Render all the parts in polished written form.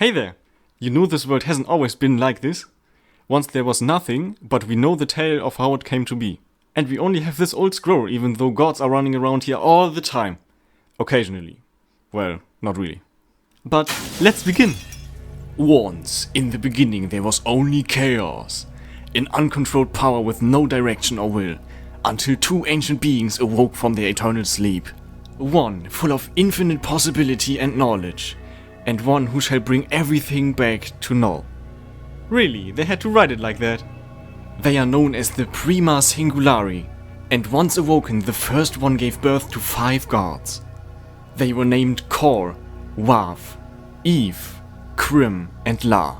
Hey there! You know this world hasn't always been like this. Once there was nothing, but we know the tale of how it came to be. And we only have this old scroll, even though gods are running around here all the time. Occasionally. Well, not really. But let's begin! Once, in the beginning, there was only chaos. An uncontrolled power with no direction or will, until two ancient beings awoke from their eternal sleep. One full of infinite possibility and knowledge, and one who shall bring everything back to null. Really, they had to write it like that. They are known as the Prima Singulari, and once awoken, the first one gave birth to 5 gods. They were named Kor, Wav, Eve, Krim, and La.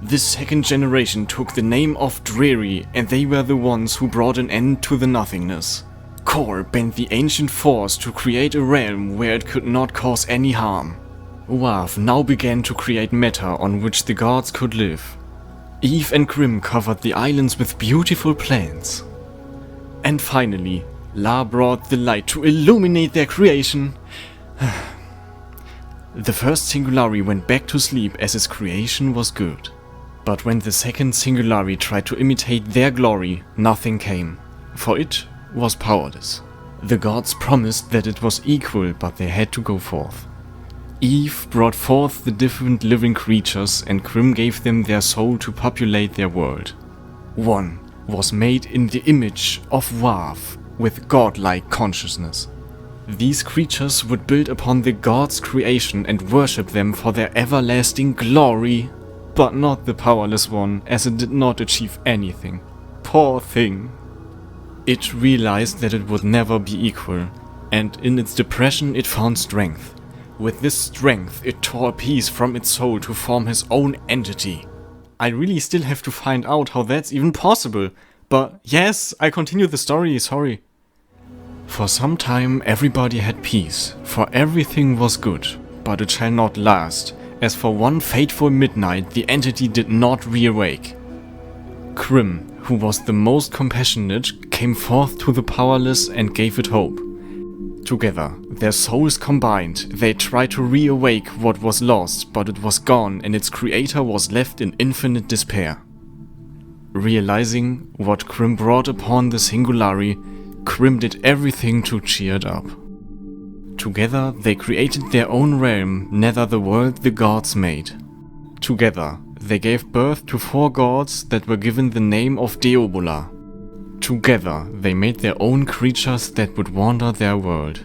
This second generation took the name of Dueri, and they were the ones who brought an end to the nothingness. Kor bent the ancient force to create a realm where it could not cause any harm. Wav now began to create matter on which the gods could live. Eve and Krim covered the islands with beautiful plants. And finally, La brought the light to illuminate their creation. The first Singulari went back to sleep as its creation was good. But when the second Singulari tried to imitate their glory, nothing came, for it was powerless. The gods promised that it was equal, but they had to go forth. Eve brought forth the different living creatures, and Krim gave them their soul to populate their world. One was made in the image of Wav, with godlike consciousness. These creatures would build upon the gods' creation and worship them for their everlasting glory, but not the powerless one, as it did not achieve anything. Poor thing. It realized that it would never be equal, and in its depression it found strength. With this strength, it tore a piece from its soul to form his own entity. I really still have to find out how that's even possible, but yes, I continue the story, sorry. For some time everybody had peace, for everything was good, but it shall not last, as for one fateful midnight the entity did not reawake. Krim, who was the most compassionate, came forth to the powerless and gave it hope. Together, their souls combined, they tried to reawake what was lost, but it was gone and its creator was left in infinite despair. Realizing what Krim brought upon the Singulari, Krim did everything to cheer it up. Together, they created their own realm, Nether the World the gods made. Together, they gave birth to 4 gods that were given the name of Deobola. Together, they made their own creatures that would wander their world.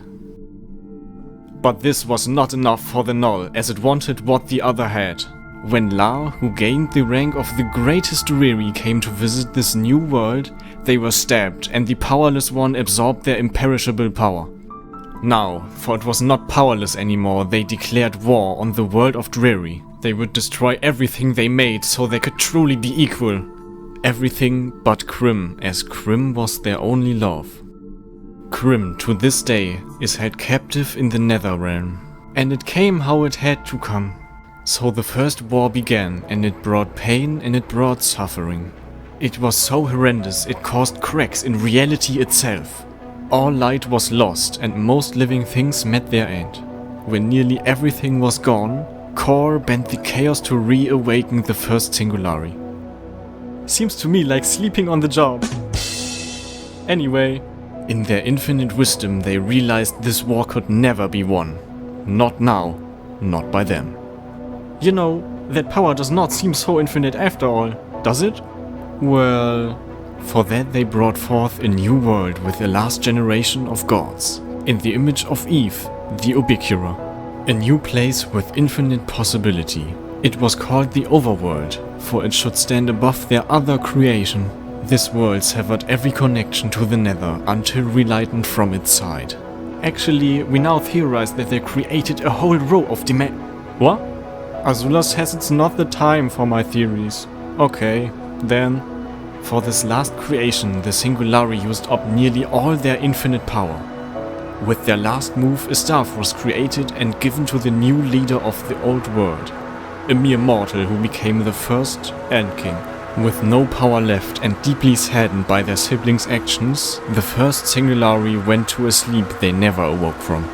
But this was not enough for the Null, as it wanted what the other had. When La, who gained the rank of the greatest Dueri, came to visit this new world, they were stabbed, and the powerless one absorbed their imperishable power. Now, for it was not powerless anymore, they declared war on the world of Dueri. They would destroy everything they made so they could truly be equal. Everything but Krim, as Krim was their only love. Krim, to this day, is held captive in the Nether realm. And it came how it had to come. So the first war began, and it brought pain and it brought suffering. It was so horrendous it caused cracks in reality itself. All light was lost and most living things met their end. When nearly everything was gone, Kor bent the chaos to reawaken the first Singulari. Seems to me like sleeping on the job. Anyway, in their infinite wisdom they realized this war could never be won. Not now, not by them. You know, that power does not seem so infinite after all, does it? Well, for that they brought forth a new world with the last generation of gods, in the image of Eve, the Ubiquitous. A new place with infinite possibility. It was called the Overworld, for it should stand above their other creation. This world severed every connection to the Nether until relightened from its side. Actually, we now theorize that they created a whole row of What? Azula says it's not the time for my theories. Okay, then. For this last creation, the Singulari used up nearly all their infinite power. With their last move, a staff was created and given to the new leader of the old world. A mere mortal who became the first End King. With no power left and deeply saddened by their siblings' actions, the first Singulari went to a sleep they never awoke from.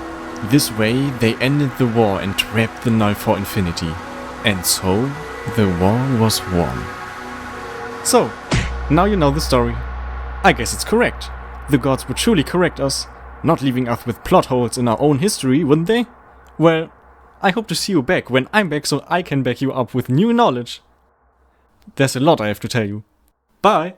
This way, they ended the war and trapped the Null for infinity. And so, the war was won. So, now you know the story. I guess it's correct. The gods would surely correct us, not leaving us with plot holes in our own history, wouldn't they? Well, I hope to see you back when I'm back so I can back you up with new knowledge. There's a lot I have to tell you. Bye!